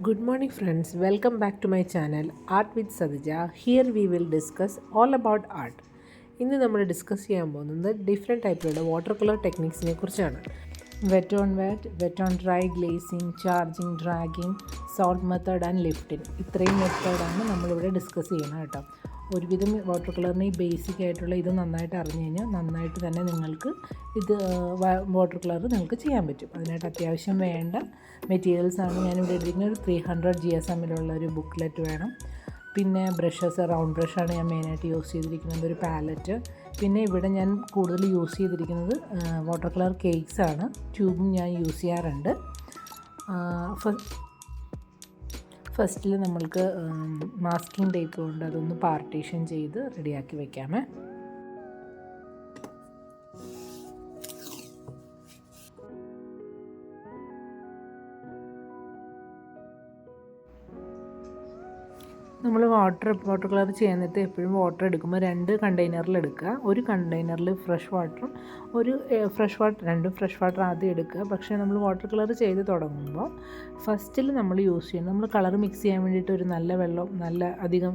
Good morning, friends. Welcome back to my channel Art with Sadija. Here we will discuss all about art. ഇന്ന് നമ്മൾ discuss ചെയ്യാൻ പോകുന്നത് different ടൈപ്പിലുള്ള water colour ടെക്നിക്സിനെ കുറിച്ചാണ്. Wet on wet, wet on dry, glazing, charging, dragging, salt method and lifting. ഇത്രയും മെത്തേഡാണ് നമ്മളിവിടെ ഡിസ്കസ് ചെയ്യുന്നത് കേട്ടോ. ഒരുവിധം വാട്ടർ കളറിന് ഈ ബേസിക് ആയിട്ടുള്ള ഇത് നന്നായിട്ട് അറിഞ്ഞു കഴിഞ്ഞാൽ നന്നായിട്ട് തന്നെ നിങ്ങൾക്ക് ഇത് വാട്ടർ കളർ നിങ്ങൾക്ക് ചെയ്യാൻ പറ്റും. അതിനായിട്ട് അത്യാവശ്യം വേണ്ട മെറ്റീരിയൽസാണ് ഞാനിവിടെ എടുത്തിരിക്കുന്നത്. ഒരു 300 GSM ഒരു ബുക്ക്ലെറ്റ് വേണം. പിന്നെ ബ്രഷസ്, റൗണ്ട് ബ്രഷാണ് ഞാൻ മെയിനായിട്ട് യൂസ് ചെയ്തിരിക്കുന്നത്, ഒരു പാലറ്റ്. പിന്നെ ഇവിടെ ഞാൻ കൂടുതൽ യൂസ് ചെയ്തിരിക്കുന്നത് വാട്ടർ കളർ കേക്ക്സാണ്. ട്യൂബും ഞാൻ യൂസ് ചെയ്യാറുണ്ട്. ഫസ്റ്റിൽ നമ്മൾക്ക് മാസ്കിംഗ് ടേപ്പ് കൊണ്ട് അതൊന്ന് പാർട്ടീഷൻ ചെയ്ത് റെഡിയാക്കി വെക്കാമേ. നമ്മൾ വാട്ടർ കളർ ചെയ്യുന്നിട്ട് എപ്പോഴും വാട്ടർ എടുക്കുമ്പോൾ 2 കണ്ടെയ്നറിൽ എടുക്കുക. ഒരു കണ്ടെയ്നറിൽ ഫ്രഷ് വാട്ടറും രണ്ടും ഫ്രഷ് വാട്ടർ ആദ്യം എടുക്കുക. പക്ഷേ നമ്മൾ വാട്ടർ കളർ ചെയ്ത് തുടങ്ങുമ്പോൾ ഫസ്റ്റിൽ നമ്മൾ യൂസ് ചെയ്യുന്നത്, നമ്മൾ കളർ മിക്സ് ചെയ്യാൻ വേണ്ടിയിട്ട് ഒരു നല്ല വെള്ളം, നല്ല അധികം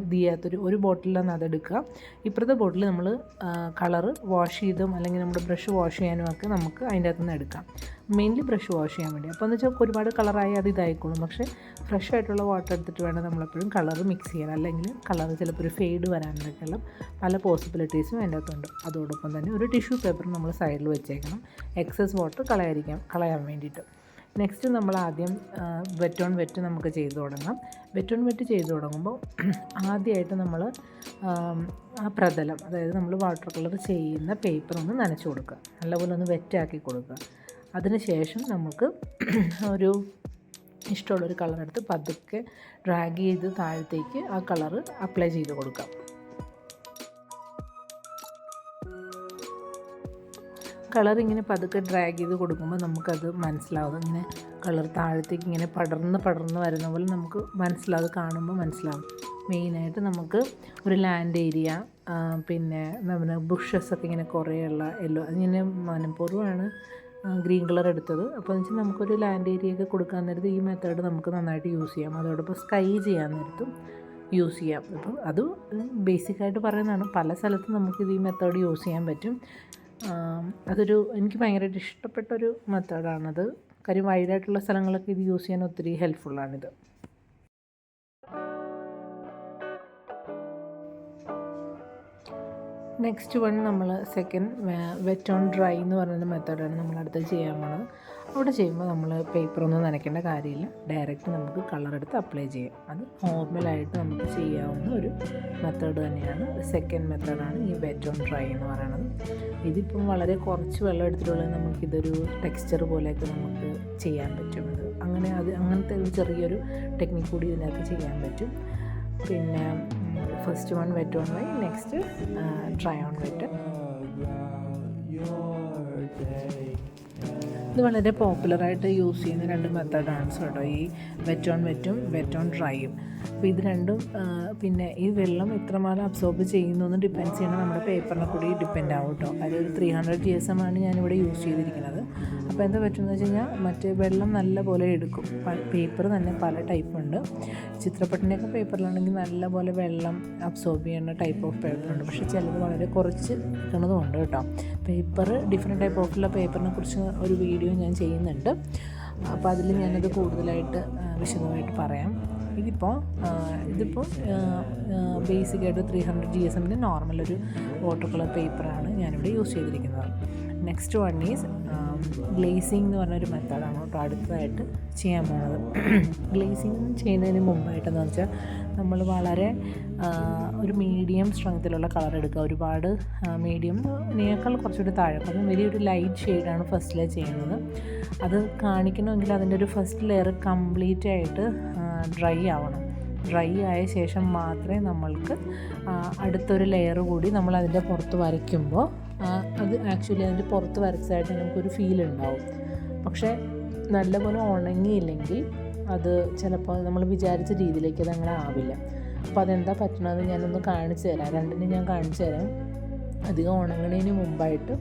ഒരു ബോട്ടിലാണ് അതെടുക്കുക. ഇപ്പുറത്തെ ബോട്ടിൽ നമ്മൾ കളർ വാഷ് ചെയ്തും അല്ലെങ്കിൽ നമ്മുടെ ബ്രഷ് വാഷ് ചെയ്യാനും ഒക്കെ നമുക്ക് അതിൻ്റെ അകത്തുനിന്ന് എടുക്കാം. മെയിൻലി ബ്രഷ് വാഷ് ചെയ്യാൻ വേണ്ടി. അപ്പോൾ എന്ന് വെച്ചാൽ ഒരുപാട് കളറായി അത് ഇതായിക്കോളും. പക്ഷേ ഫ്രഷ് ആയിട്ടുള്ള വാട്ടർ എടുത്തിട്ട് വേണം നമ്മളെപ്പോഴും കളർ മിക്സ് ചെയ്യാൻ. അല്ലെങ്കിൽ കളർ ചിലപ്പോൾ ഒരു ഫെയ്ഡ് വരാനൊക്കെയുള്ള പല പോസിബിലിറ്റീസും അതിൻ്റെ അകത്തുണ്ട്. അതോടൊപ്പം തന്നെ ഒരു ടിഷ്യൂ പേപ്പർ നമ്മൾ സൈഡിൽ വെച്ചേക്കണം, എക്സസ് വാട്ടർ കളയാൻ വേണ്ടിയിട്ട്. നെക്സ്റ്റ് നമ്മൾ ആദ്യം വെറ്റ് ഓൺ വെറ്റ് നമുക്ക് ചെയ്ത് തുടങ്ങാം. വെറ്റ് ഓൺ വെറ്റ് ചെയ്ത് തുടങ്ങുമ്പോൾ ആദ്യമായിട്ട് നമ്മൾ ആ പ്രതലം, അതായത് നമ്മൾ വാട്ടർ കളർ ചെയ്യുന്ന പേപ്പർ ഒന്ന് നനച്ച് കൊടുക്കുക, നല്ലപോലെ ഒന്ന് വെറ്റാക്കി കൊടുക്കുക. അതിനുശേഷം നമുക്ക് ഒരു ഇഷ്ടമുള്ളൊരു കളർ എടുത്ത് പതുക്കെ ഡ്രാഗ് ചെയ്ത് താഴത്തേക്ക് ആ കളർ അപ്ലൈ ചെയ്ത് കൊടുക്കാം. കളർ ഇങ്ങനെ പതുക്കെ ഡ്രാഗ് ചെയ്ത് കൊടുക്കുമ്പോൾ നമുക്കത് മനസ്സിലാവും. ഇങ്ങനെ കളർ താഴത്തേക്ക് ഇങ്ങനെ പടർന്ന് വരുന്ന പോലെ നമുക്ക് മനസ്സിലാവും, കാണുമ്പോൾ മനസ്സിലാവും. മെയിനായിട്ട് നമുക്ക് ഒരു ലാൻഡ് ഏരിയ, പിന്നെ നമ്മുടെ ബുഷസൊക്കെ ഇങ്ങനെ കുറേയുള്ള യെല്ലോ, ഇങ്ങനെ മനഃപൂർവ്വമാണ് ഗ്രീൻ കളർ എടുത്തത്. അപ്പോൾ എന്ന് വെച്ചാൽ നമുക്കൊരു ലാൻഡ് ഏരിയ ഒക്കെ കൊടുക്കാൻ നേരത്ത് ഈ മെത്തേഡ് നമുക്ക് നന്നായിട്ട് യൂസ് ചെയ്യാം. അതോടൊപ്പം സ്കൈ ചെയ്യാൻ നേരത്തും യൂസ് ചെയ്യാം. അപ്പോൾ അത് ബേസിക്കായിട്ട് പറയുന്നതാണ്. പല സ്ഥലത്തും നമുക്കിത് ഈ മെത്തേഡ് യൂസ് ചെയ്യാൻ പറ്റും. എനിക്ക് ഭയങ്കരമായിട്ട് ഇഷ്ടപ്പെട്ടൊരു മെത്തേഡാണത്. കാര്യം വൈഡായിട്ടുള്ള സ്ഥലങ്ങളൊക്കെ ഇത് യൂസ് ചെയ്യാൻ ഒത്തിരി ഹെൽപ്ഫുള്ളാണിത്. നെക്സ്റ്റ് വൺ നമ്മൾ സെക്കൻഡ് വെറ്റ് ഓൺ ഡ്രൈ എന്ന് പറയുന്ന മെത്തേഡാണ് നമ്മളടുത്ത് ചെയ്യാൻ പോകുന്നത്. അവിടെ ചെയ്യുമ്പോൾ നമ്മൾ പേപ്പറൊന്നും നനയ്ക്കേണ്ട കാര്യമില്ല, ഡയറക്റ്റ് നമുക്ക് കളറെടുത്ത് അപ്ലൈ ചെയ്യാം. അത് നോർമലായിട്ട് നമുക്ക് ചെയ്യാവുന്ന ഒരു മെത്തേഡ് തന്നെയാണ്. സെക്കൻഡ് മെത്തേഡാണ് ഈ വെറ്റ് ഓൺ ഡ്രൈ എന്ന് പറയുന്നത്. ഇതിപ്പം വളരെ കുറച്ച് വെള്ളം എടുത്തിട്ടുള്ളത് നമുക്കിതൊരു ടെക്സ്ചർ പോലെയൊക്കെ നമുക്ക് ചെയ്യാൻ പറ്റും. അങ്ങനത്തെ ഒരു ചെറിയൊരു ടെക്നിക്ക് കൂടി ഇതിനകത്ത് ചെയ്യാൻ പറ്റും. പിന്നെ first one wet on dry, next dry on wet. ഇത് വളരെ പോപ്പുലറായിട്ട് യൂസ് ചെയ്യുന്ന 2 മെത്തേഡാണ് കേട്ടോ, ഈ വെറ്റ് ഓൺ വെറ്റും വെറ്റ് ഓൺ ഡ്രൈയും. അപ്പോൾ ഇത് രണ്ടും പിന്നെ ഈ വെള്ളം എത്രമാത്രം അബ്സോർബ് ചെയ്യുന്നു എന്ന് ഡിപ്പെൻഡ് ചെയ്യണം, നമ്മുടെ പേപ്പറിനെ കൂടി ഡിപ്പെൻഡ് ആവും കേട്ടോ. അതൊരു 300 GSM ആണ് ഞാനിവിടെ യൂസ് ചെയ്തിരിക്കുന്നത്. അപ്പോൾ എന്താ പറ്റുമെന്ന് വെച്ച് കഴിഞ്ഞാൽ മറ്റേ വെള്ളം നല്ല പോലെ എടുക്കും. പേപ്പർ തന്നെ പല ടൈപ്പുണ്ട്. ചിത്രപ്പട്ടിൻ്റെയൊക്കെ പേപ്പറിലാണെങ്കിൽ നല്ല പോലെ വെള്ളം അബ്സോർബ് ചെയ്യുന്ന ടൈപ്പ് ഓഫ് പേപ്പറുണ്ട്. പക്ഷേ ചിലത് വളരെ കുറച്ച് എടുക്കുന്നതുമുണ്ട് കേട്ടോ. ഡിഫറെൻറ്റ് ടൈപ്പ് ഓഫുള്ള പേപ്പറിനെ കുറിച്ച് ഒരു വീഡിയോ ഞാൻ ചെയ്യുന്നുണ്ട്. അപ്പോൾ അതിൽ ഞാനത് കൂടുതലായിട്ട് വിശദമായിട്ട് പറയാം. ഇതിപ്പോൾ ബേസിക്കായിട്ട് 300 GSM നോർമൽ ഒരു വാട്ടർ കളർ പേപ്പറാണ് ഞാനിവിടെ യൂസ് ചെയ്തിരിക്കുന്നത്. നെക്സ്റ്റ് വൺ ഈസ് ഗ്ലേസിങ് എന്ന് പറഞ്ഞൊരു മെത്തേഡാണ് കേട്ടോ അടുത്തതായിട്ട് ചെയ്യാൻ പോകുന്നത്. ഗ്ലേസിങ് ചെയ്യുന്നതിന് മുമ്പായിട്ടെന്ന് വെച്ചാൽ നമ്മൾ വളരെ ഒരു മീഡിയം സ്ട്രെങ്ത്തിലുള്ള കളർ എടുക്കുക. ഒരുപാട് മീഡിയത്തിനേക്കാൾ കുറച്ചുകൂടി താഴെ, അപ്പം വലിയൊരു ലൈറ്റ് ഷെയ്ഡാണ് ഫസ്റ്റിലെ ചെയ്യുന്നത്. അത് കാണിക്കണമെങ്കിൽ അതിൻ്റെ ഒരു ഫസ്റ്റ് ലെയർ കംപ്ലീറ്റ് ആയിട്ട് ഡ്രൈ ആവണം. ഡ്രൈ ആയ ശേഷം മാത്രമേ നമ്മൾക്ക് അടുത്തൊരു ലെയർ കൂടി നമ്മൾ അതിൻ്റെ പുറത്ത് വരയ്ക്കുമ്പോൾ അത് ആക്ച്വലി അതിൻ്റെ പുറത്ത് വരച്ചതായിട്ട് നമുക്കൊരു ഫീൽ ഉണ്ടാവും. പക്ഷേ നല്ലപോലെ ഉണങ്ങിയില്ലെങ്കിൽ അത് ചിലപ്പോൾ നമ്മൾ വിചാരിച്ച രീതിയിലേക്ക് അത് അങ്ങനെ ആവില്ല. അപ്പോൾ അതെന്താ പറ്റണമെന്ന് ഞാനൊന്ന് കാണിച്ചു തരാം. രണ്ടിനും ഞാൻ കാണിച്ചു തരാം. അധികം ഉണങ്ങുന്നതിന് മുമ്പായിട്ട്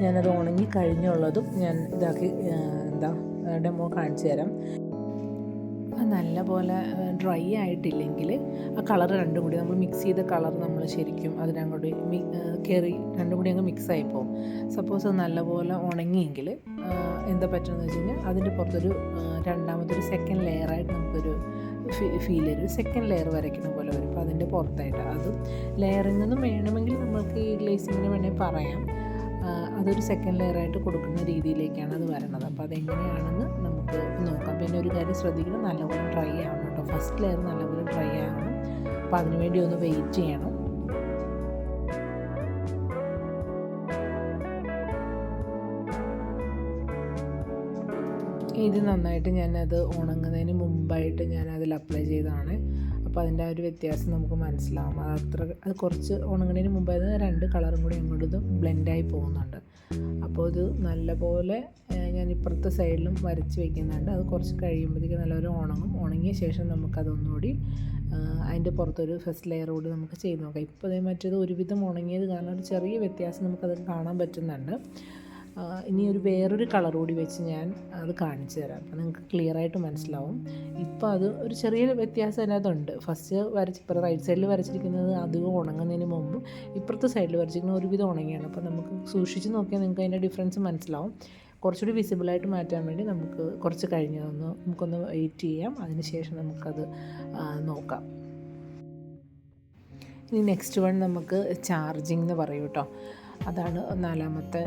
ഞാനത് ഉണങ്ങി കഴിഞ്ഞുള്ളതും ഞാൻ ഡെമോ കാണിച്ചു തരാം. നല്ല പോലെ ഡ്രൈ ആയിട്ടില്ലെങ്കിൽ ആ കളർ രണ്ടും കൂടി നമ്മൾ മിക്സ് ചെയ്ത കളർ നമ്മൾ ശരിക്കും അതിനങ്ങോട്ട് കയറി രണ്ടും കൂടി അങ്ങ് മിക്സായി പോകും. സപ്പോസ് നല്ലപോലെ ഉണങ്ങിയെങ്കിൽ എന്താ പറ്റുമെന്ന് വെച്ച് കഴിഞ്ഞാൽ അതിൻ്റെ പുറത്തൊരു രണ്ടാമതൊരു സെക്കൻഡ് ലെയറായിട്ട് നമുക്കൊരു ഫീൽ ഒരു സെക്കൻഡ് ലെയർ വരയ്ക്കുന്ന പോലെ വരും. അപ്പോൾ അതിൻ്റെ പുറത്തായിട്ട് അതും ലെയറിൽ നിന്നും വേണമെങ്കിൽ നമുക്ക് ഈ ഗ്ലേസിങ്ങിന് വേണമെങ്കിൽ പറയാം. അതൊരു സെക്കൻഡ് ലെയറായിട്ട് കൊടുക്കുന്ന രീതിയിലേക്കാണ് അത് വരണത്. അപ്പോൾ അതെങ്ങനെയാണെന്ന് നമുക്ക് നോക്കാം. പിന്നെ ഒരു കാര്യം ശ്രദ്ധിക്കണം, നല്ലപോലെ ഡ്രൈ ആവണം കേട്ടോ. ഫസ്റ്റ് ലെയർ നല്ലപോലെ ഡ്രൈ ആവണം. അപ്പോൾ അതിനുവേണ്ടി ഒന്ന് വെയിറ്റ് ചെയ്യണം. ഇത് നന്നായിട്ട് ഞാനത് ഉണങ്ങുന്നതിന് മുമ്പായിട്ട് ഞാനതിൽ അപ്ലൈ ചെയ്തതാണ്. അപ്പോൾ അതിൻ്റെ ആ ഒരു വ്യത്യാസം നമുക്ക് മനസ്സിലാവും. അത് കുറച്ച് ഉണങ്ങുന്നതിന് മുമ്പായത് രണ്ട് കളറും കൂടി അങ്ങോട്ട് ബ്ലെൻഡായി പോകുന്നുണ്ട്. അപ്പോൾ ഇത് നല്ലപോലെ ഞാൻ ഇപ്പുറത്തെ സൈഡിലും വരച്ച് വയ്ക്കുന്നുണ്ട്. അത് കുറച്ച് കഴിയുമ്പോഴത്തേക്ക് നല്ലൊരു ഉണങ്ങിയ ശേഷം നമുക്കതൊന്നുകൂടി അതിൻ്റെ പുറത്തൊരു ഫസ്റ്റ് ലെയർ കൂടി നമുക്ക് ചെയ്ത് നോക്കാം. ഇപ്പോൾ അതേ മറ്റേത് ഒരുവിധം ഉണങ്ങിയത് കാരണം ഒരു ചെറിയ വ്യത്യാസം നമുക്കത് കാണാൻ പറ്റുന്നുണ്ട്. ഇനി വേറൊരു കളർ കൂടി വെച്ച് ഞാൻ അത് കാണിച്ചു തരാം. അപ്പോൾ നിങ്ങൾക്ക് ക്ലിയറായിട്ട് മനസ്സിലാവും. ഇപ്പോൾ അത് ഒരു ചെറിയ വ്യത്യാസം അതിനകത്തുണ്ട്. ഫസ്റ്റ് ഇപ്പോൾ റൈറ്റ് സൈഡിൽ വരച്ചിരിക്കുന്നത് അധികം ഉണങ്ങുന്നതിന് മുമ്പ് ഇപ്പുറത്തെ സൈഡിൽ വരച്ചിരിക്കുന്നത് ഒരുവിധം ഉണങ്ങിയാണ്. അപ്പോൾ നമുക്ക് സൂക്ഷിച്ച് നോക്കിയാൽ നിങ്ങൾക്ക് അതിൻ്റെ ഡിഫറൻസ് മനസ്സിലാവും. കുറച്ചുകൂടി വിസിബിളായിട്ട് മാറ്റാൻ വേണ്ടി നമുക്ക് കുറച്ച് നമുക്കൊന്ന് വെയിറ്റ് ചെയ്യാം. അതിന് ശേഷം നമുക്കത് നോക്കാം. ഇനി നെക്സ്റ്റ് വൺ നമുക്ക് ചാർജിങ് എന്ന് പറയും കേട്ടോ. അതാണ് നാലാമത്തെ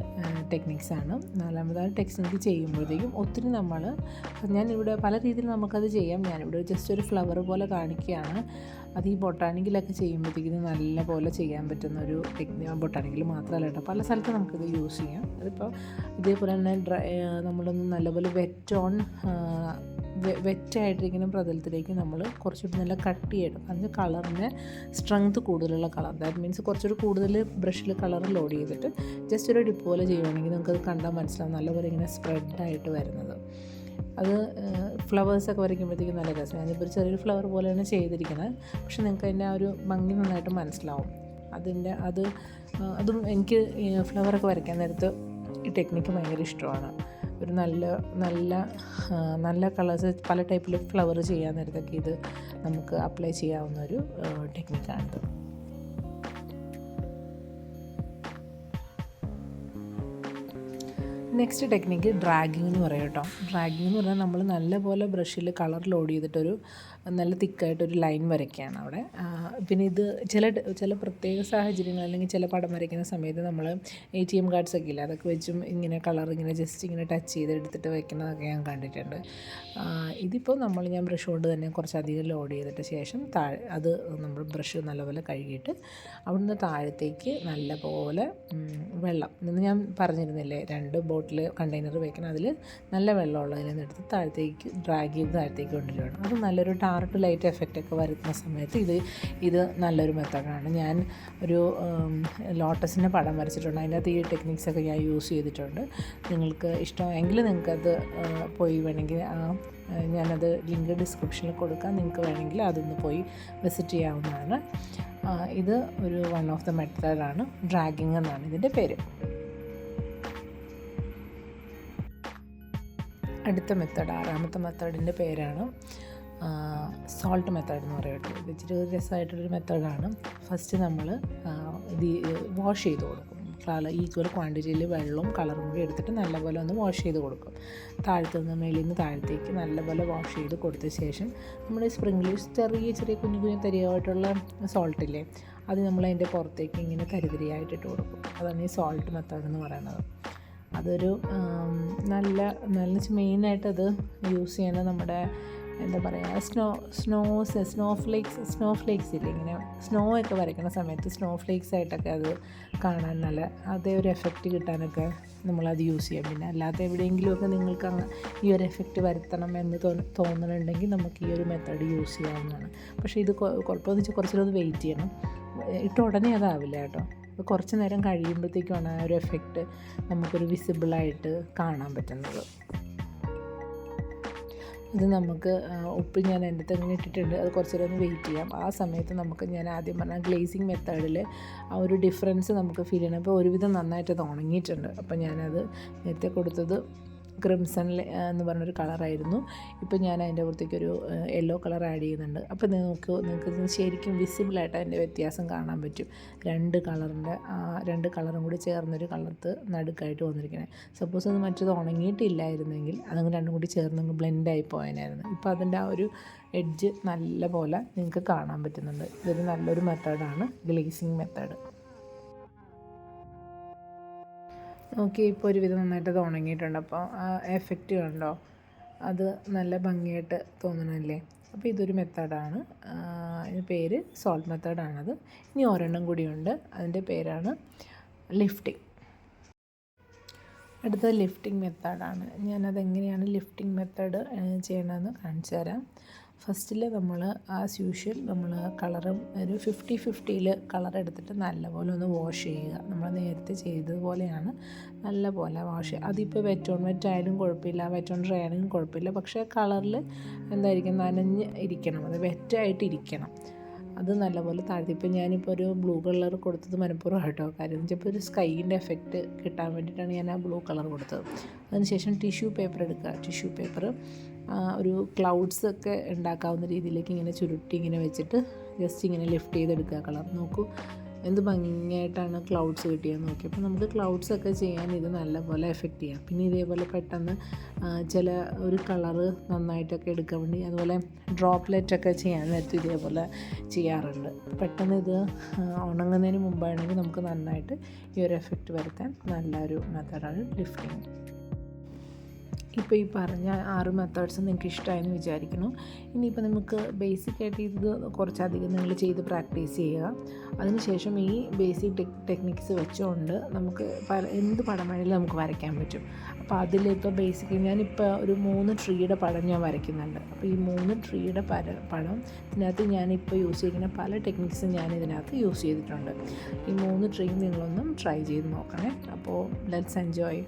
ടെക്നിക്സാണ്. നാലാമത്തെ ടെക്നിക്ക് ചെയ്യുമ്പോഴത്തേക്കും ഒത്തിരി ഞാനിവിടെ പല രീതിയിൽ നമുക്കത് ചെയ്യാം. ഞാനിവിടെ ജസ്റ്റ് ഒരു ഫ്ലവർ പോലെ കാണിക്കുകയാണ്. അത് ഈ ബൊട്ടാണിക്കിലൊക്കെ ചെയ്യുമ്പോഴത്തേക്കും നല്ല പോലെ ചെയ്യാൻ പറ്റുന്ന ഒരു ബൊട്ടാണിക്കിൽ മാത്രമല്ല കേട്ടോ, പല സ്ഥലത്തും നമുക്കിത് യൂസ് ചെയ്യാം. അതിപ്പോൾ ഇതേപോലെ തന്നെ നമ്മളൊന്ന് നല്ലപോലെ വെറ്റായിട്ടിരിക്കുന്ന പ്രതലത്തിലേക്ക് നമ്മൾ കുറച്ചുകൂടി നല്ല കട്ട് ചെയ്യണം. അതിന് കളറിന് സ്ട്രെങ്ത് കൂടുതലുള്ള കളർ, ദാറ്റ് മീൻസ് കുറച്ചുകൂടി കൂടുതൽ ബ്രഷിൽ കളർ ലോഡ് ചെയ്തിട്ട് ജസ്റ്റ് ഒരു ഡിപ്പ് പോലെ ചെയ്യുകയാണെങ്കിൽ നമുക്കത് കണ്ടാൽ മനസ്സിലാവും നല്ലപോലെ ഇങ്ങനെ സ്പ്രെഡായിട്ട് വരുന്നത്. അത് ഫ്ലവേഴ്സൊക്കെ വരയ്ക്കുമ്പോഴത്തേക്കും നല്ല രസം. ഞാനിപ്പോൾ ഒരു ചെറിയൊരു ഫ്ലവർ പോലെയാണ് ചെയ്തിരിക്കുന്നത്. പക്ഷെ നിങ്ങൾക്ക് അതിൻ്റെ ആ ഒരു ഭംഗി നന്നായിട്ട് മനസ്സിലാവും. അതും എനിക്ക് ഫ്ലവറൊക്കെ വരയ്ക്കാൻ നേരത്ത് ഈ ടെക്നിക്ക് ഭയങ്കര ഇഷ്ടമാണ്. ഒരു നല്ല കളേഴ്സ് പല ടൈപ്പിൽ ഫ്ലവർ ചെയ്യാൻ നേരത്തൊക്കെ ഇത് നമുക്ക് അപ്ലൈ ചെയ്യാവുന്ന ഒരു ടെക്നിക്കാണിത്. നെക്സ്റ്റ് ടെക്നിക്ക് ഡ്രാഗിങ് എന്ന് പറയും കേട്ടോ. ഡ്രാഗിങ് എന്ന് പറഞ്ഞാൽ നമ്മൾ നല്ലപോലെ ബ്രഷിൽ കളർ ലോഡ് ചെയ്തിട്ടൊരു നല്ല തിക്കായിട്ടൊരു ലൈൻ വരയ്ക്കുകയാണ് അവിടെ. പിന്നെ ഇത് ചില പ്രത്യേക സാഹചര്യങ്ങൾ അല്ലെങ്കിൽ ചില പടം വരയ്ക്കുന്ന സമയത്ത് നമ്മൾ ATM കാർഡ്സൊക്കെ ഇല്ല, അതൊക്കെ വെച്ചും ഇങ്ങനെ കളർ ഇങ്ങനെ ജസ്റ്റ് ഇങ്ങനെ ടച്ച് ചെയ്ത് എടുത്തിട്ട് വെക്കുന്നതൊക്കെ ഞാൻ കണ്ടിട്ടുണ്ട്. ഇതിപ്പോൾ ഞാൻ ബ്രഷ് കൊണ്ട് തന്നെ കുറച്ചധികം ലോഡ് ചെയ്തിട്ട് ശേഷം അത് നമ്മൾ ബ്രഷ് നല്ലപോലെ കഴുകിയിട്ട് അവിടുന്ന് താഴത്തേക്ക് നല്ലപോലെ വെള്ളം, ഇന്ന് ഞാൻ പറഞ്ഞിരുന്നില്ലേ 2 ബോട്ടിൽ കണ്ടെയ്നർ വയ്ക്കണം, അതിൽ നല്ല വെള്ളമുള്ളതിൽ നിന്ന് എടുത്ത് താഴത്തേക്ക് ഡ്രാഗ് ചെയ്ത് താഴത്തേക്ക് കൊണ്ടുവരികയാണ്. അത് നല്ലൊരു ഡാർക്ക് ലൈറ്റ് എഫക്റ്റൊക്കെ വരുന്ന സമയത്ത് ഇത് നല്ലൊരു മെത്തേഡാണ്. ഞാൻ ഒരു ലോട്ടസിൻ്റെ പടം വരച്ചിട്ടുണ്ട്. അതിനകത്ത് ഈ ടെക്നിക്സൊക്കെ ഞാൻ യൂസ് ചെയ്തിട്ടുണ്ട്. നിങ്ങൾക്ക് ഇഷ്ടമെങ്കിൽ നിങ്ങൾക്കത് പോയി വേണമെങ്കിൽ ഞാനത് ലിങ്ക് ഡിസ്ക്രിപ്ഷനിൽ കൊടുക്കാം. നിങ്ങൾക്ക് വേണമെങ്കിൽ അതൊന്ന് പോയി വിസിറ്റ് ചെയ്യാവുന്നതാണ്. ഇത് ഒരു വൺ ഓഫ് ദ മെത്തേഡാണ്. ഡ്രാഗിങ് എന്നാണ് ഇതിൻ്റെ പേര്. അടുത്ത മെത്തേഡ്, 6ാമത്തെ മെത്തേഡിൻ്റെ പേരാണ് സോൾട്ട് മെത്തേഡ് എന്ന് പറയട്ടെ. ഇത് ഇച്ചിരി രസമായിട്ടൊരു മെത്തേഡാണ്. ഫസ്റ്റ് നമ്മൾ ഇത് വാഷ് ചെയ്ത് കൊടുക്കും. ഈക്വൽ ക്വാണ്ടിറ്റിയിൽ വെള്ളവും കളറും കൂടി എടുത്തിട്ട് നല്ലപോലെ ഒന്ന് വാഷ് ചെയ്ത് കൊടുക്കും. താഴത്തുനിന്ന് മേളിൽ നിന്ന് താഴത്തേക്ക് നല്ലപോലെ വാഷ് ചെയ്ത് കൊടുത്ത ശേഷം നമ്മൾ സ്പ്രിംഗ്ലീഷ് ചെറിയ കുഞ്ഞു തരിയായിട്ടുള്ള സോൾട്ടില്ലേ, അത് നമ്മളതിൻ്റെ പുറത്തേക്ക് ഇങ്ങനെ തരിതരിയായിട്ടിട്ട് കൊടുക്കും. അതാണ് ഈ സോൾട്ട് മെത്തേഡ് എന്ന് പറയുന്നത്. അതൊരു നല്ല മെയിനായിട്ടത് യൂസ് ചെയ്യണത് നമ്മുടെ എന്താ പറയുക സ്നോഫ്ലേക്സ് ഇല്ലേ, ഇങ്ങനെ സ്നോ ഒക്കെ വരയ്ക്കുന്ന സമയത്ത് സ്നോഫ്ലേക്സ് ആയിട്ടൊക്കെ അത് കാണാൻ നല്ല അതേ ഒരു എഫക്റ്റ് കിട്ടാനൊക്കെ നമ്മളത് യൂസ് ചെയ്യാം. പിന്നെ അല്ലാത്ത എവിടെയെങ്കിലുമൊക്കെ നിങ്ങൾക്ക് ഈ ഒരു എഫക്റ്റ് വരുത്തണം എന്ന് തോന്നുന്നുണ്ടെങ്കിൽ നമുക്ക് ഈ ഒരു മെത്തേഡ് യൂസ് ചെയ്യാവുന്നതാണ്. പക്ഷേ ഇത് കുഴപ്പമെന്ന് വെച്ചാൽ കുറച്ചുകൂടെ വെയിറ്റ് ചെയ്യണം. ഉടനെ അതാവില്ല കേട്ടോ. കുറച്ച് നേരം കഴിയുമ്പോഴത്തേക്കുമാണ് ആ ഒരു എഫക്റ്റ് നമുക്കൊരു വിസിബിളായിട്ട് കാണാൻ പറ്റുന്നത്. ഇത് നമുക്ക് ഉപ്പ് ഞാൻ എൻ്റെ തന്നെ ഇട്ടിട്ടുണ്ട്. അത് കുറച്ച് നേരം ഒന്ന് വെയിറ്റ് ചെയ്യാം. ആ സമയത്ത് ഞാൻ ആദ്യം പറഞ്ഞ ഗ്ലേസിങ് മെത്തേഡിൽ ആ ഒരു ഡിഫറൻസ് നമുക്ക് ഫീൽ ചെയ്യണം. അപ്പോൾ ഒരുവിധം നന്നായിട്ട് അത് ഉണങ്ങിയിട്ടുണ്ട്. അപ്പോൾ ഞാനത് നേരത്തെ കൊടുത്തത് ക്രിംസൺ എന്ന് പറഞ്ഞൊരു കളറായിരുന്നു. ഇപ്പോൾ ഞാൻ അതിൻ്റെ പുറത്തേക്കൊരു യെല്ലോ കളർ ആഡ് ചെയ്യുന്നുണ്ട്. അപ്പോൾ നിങ്ങൾക്ക് ശരിക്കും വിസിബിളായിട്ട് അതിൻ്റെ വ്യത്യാസം കാണാൻ പറ്റും. രണ്ട് കളറും കൂടി ചേർന്നൊരു കളർത്ത് നടുക്കായിട്ട് വന്നിരിക്കുന്നത്. സപ്പോസ് അത് മറ്റത് ഉണങ്ങിയിട്ടില്ലായിരുന്നെങ്കിൽ അതങ്ങ് രണ്ടും കൂടി ചേർന്നങ്ങ് ബ്ലെൻഡായി പോയനായിരുന്നു. ഇപ്പോൾ അതിൻ്റെ ആ ഒരു എഡ്ജ് നല്ല പോലെ നിങ്ങൾക്ക് കാണാൻ പറ്റുന്നുണ്ട്. ഇതൊരു നല്ലൊരു മെത്തേഡാണ് ഗ്ലേസിങ് മെത്തേഡ്. നോക്കി ഇപ്പോൾ ഒരുവിധം നന്നായിട്ട് അത് ഉണങ്ങിയിട്ടുണ്ട്. അപ്പോൾ ആ എഫക്റ്റ് കണ്ടോ, അത് നല്ല ഭംഗിയായിട്ട് തോന്നണമല്ലേ. അപ്പോൾ ഇതൊരു മെത്തേഡാണ്. അതിൻ്റെ പേര് സോൾട്ട് മെത്തേഡാണത്. ഇനി ഒരെണ്ണം കൂടിയുണ്ട്, അതിൻ്റെ പേരാണ് ലിഫ്റ്റിംഗ്. അടുത്തത് ലിഫ്റ്റിംഗ് മെത്തേഡാണ്. ഞാനതെങ്ങനെയാണ് ലിഫ്റ്റിംഗ് മെത്തേഡ് ചെയ്യണമെന്ന് കാണിച്ചു തരാം. ഫസ്റ്റിൽ നമ്മൾ ആസ് യൂഷ്വൽ നമ്മൾ കളറും ഒരു 50-50 കളർ എടുത്തിട്ട് നല്ലപോലെ ഒന്ന് വാഷ് ചെയ്യുക. നമ്മൾ നേരത്തെ ചെയ്തതുപോലെയാണ്, നല്ലപോലെ വാഷ് ചെയ്യുക. അതിപ്പോൾ വെറ്റ് ഓൺ വെറ്റ് ആയാലും കുഴപ്പമില്ല, വെറ്റ് ഓൺ ഡ്രൈ ആയാലും കുഴപ്പമില്ല. പക്ഷേ കളറിൽ എന്തായിരിക്കും, നനഞ്ഞ് ഇരിക്കണം, അത് വെറ്റായിട്ടിരിക്കണം. അത് നല്ലപോലെ താഴ്ത്തി. ഇപ്പോൾ ഞാനിപ്പോൾ ഒരു ബ്ലൂ കളർ കൊടുത്തത് മനഃപൂർവ്വം കേട്ടോ. കാര്യം ചിലപ്പോൾ ഒരു സ്കൈൻ്റെ എഫക്റ്റ് കിട്ടാൻ വേണ്ടിയിട്ടാണ് ഞാൻ ആ ബ്ലൂ കളർ കൊടുത്തത്. അതിനുശേഷം ടിഷ്യൂ പേപ്പർ എടുക്കുക. ടിഷ്യൂ പേപ്പർ ഒരു ക്ലൗഡ്സൊക്കെ ഉണ്ടാക്കാവുന്ന രീതിയിലേക്ക് ഇങ്ങനെ ചുരുട്ടി ഇങ്ങനെ വെച്ചിട്ട് ജസ്റ്റ് ഇങ്ങനെ ലിഫ്റ്റ് ചെയ്തെടുക്കുക കളർ. നോക്കൂ എന്ത് ഭംഗിയായിട്ടാണ് ക്ലൗഡ്സ് കിട്ടിയെന്ന് നോക്കി. അപ്പോൾ നമുക്ക് ക്ലൗഡ്സൊക്കെ ചെയ്യാൻ ഇത് നല്ലപോലെ എഫക്റ്റ് ചെയ്യാം. പിന്നെ ഇതേപോലെ പെട്ടെന്ന് ചില ഒരു കളറ് നന്നായിട്ടൊക്കെ എടുക്കാൻ വേണ്ടി, അതുപോലെ ഡ്രോപ്ലെറ്റൊക്കെ ചെയ്യാൻ നേരത്തെ ഇതേപോലെ ചെയ്യാറുണ്ട്. പെട്ടെന്ന് ഇത് ഉണങ്ങുന്നതിന് മുമ്പാണെങ്കിൽ നമുക്ക് നന്നായിട്ട് ഈ ഒരു എഫക്റ്റ് വരുത്താൻ നല്ലൊരു മെത്തേഡാണ് ലിഫ്റ്റിംഗ്. ഇപ്പോൾ ഈ പറഞ്ഞ 6 മെത്തേഡ്സ് നിങ്ങൾക്ക് ഇഷ്ടമായെന്ന് വിചാരിക്കുന്നു. ഇനിയിപ്പോൾ നമുക്ക് ബേസിക്കായിട്ട് ഇത് കുറച്ചധികം നിങ്ങൾ ചെയ്ത് പ്രാക്ടീസ് ചെയ്യുക. അതിനുശേഷം ഈ ബേസിക് ടെക്നിക്സ് വെച്ചുകൊണ്ട് നമുക്ക് എന്ത് പടം വേണമെങ്കിലും നമുക്ക് വരയ്ക്കാൻ പറ്റും. അപ്പോൾ അതിലിപ്പോൾ ബേസിക്കലി ഞാനിപ്പോൾ ഒരു 3 ട്രീയുടെ പടം ഞാൻ വരയ്ക്കുന്നുണ്ട്. അപ്പോൾ ഈ 3 ട്രീയുടെ പടം ഇതിനകത്ത് ഞാനിപ്പോൾ യൂസ് ചെയ്യുന്ന പല ടെക്നിക്സും ഞാൻ ഇതിനകത്ത് യൂസ് ചെയ്തിട്ടുണ്ട്. ഈ 3 ട്രീ നിങ്ങളൊന്നും ട്രൈ ചെയ്ത് നോക്കണേ. അപ്പോൾ let's enjoy.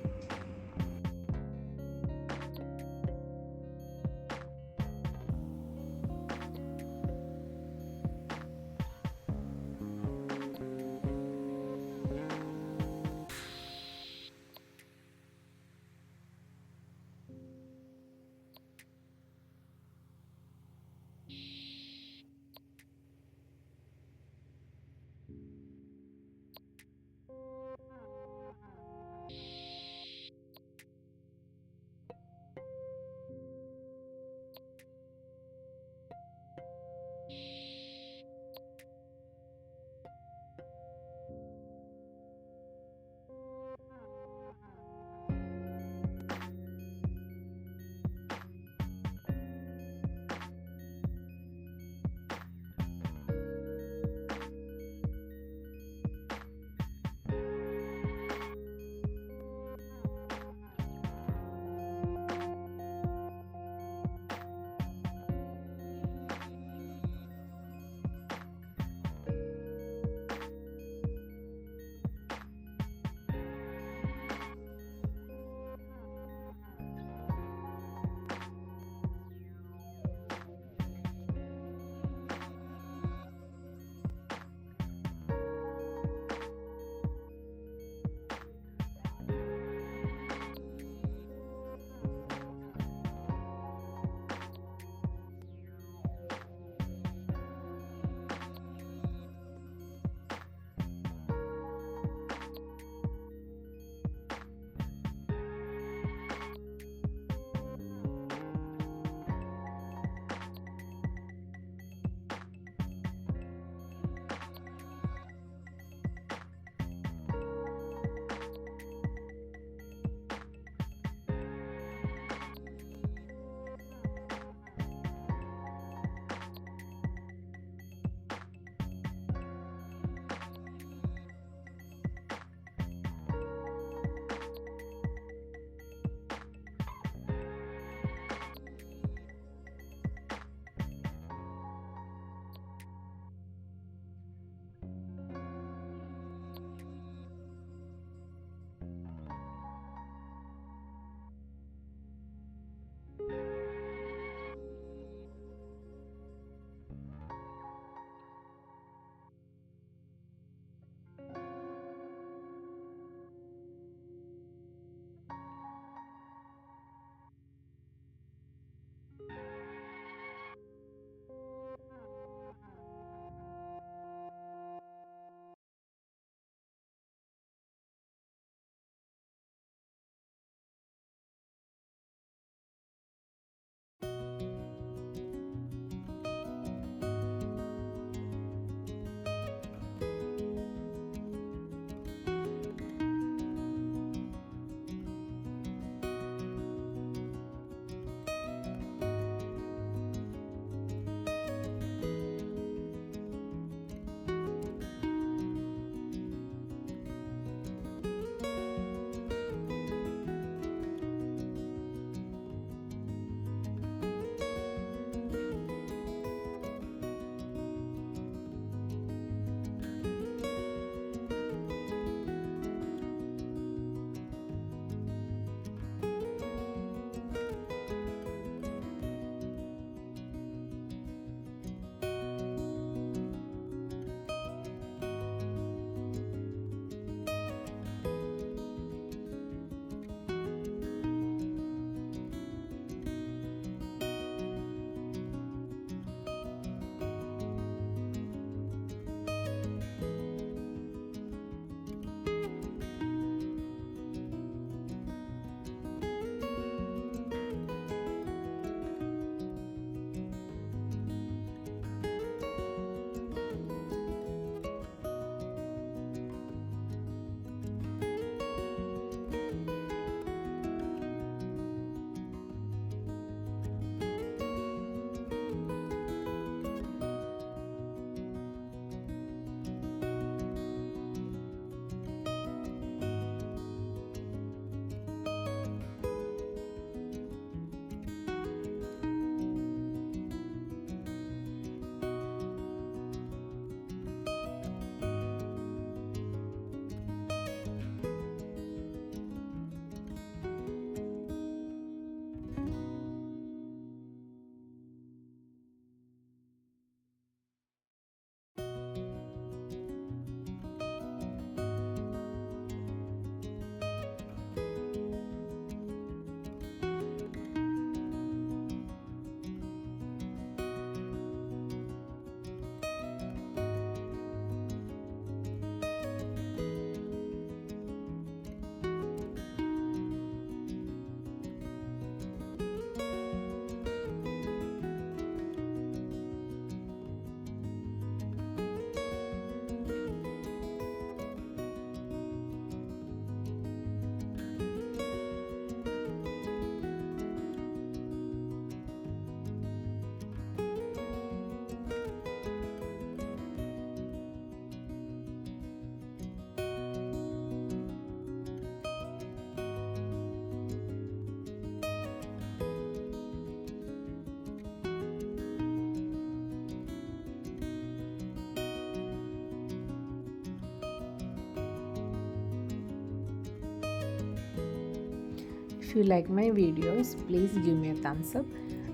If you like my videos please give me a thumbs up.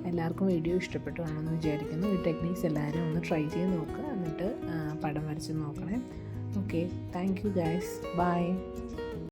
എല്ലാവർക്കും വീഡിയോ ഇഷ്ടപ്പെട്ടു കാണുമെന്ന് വിചാരിക്കുന്നു. ഈ ടെക്നീക്സ് എല്ലാവരും ഒന്ന് ട്രൈ ചെയ്ത് നോക്കുക, എന്നിട്ട് പടം വരച്ച് നോക്കണേ. Okay, thank you guys, by.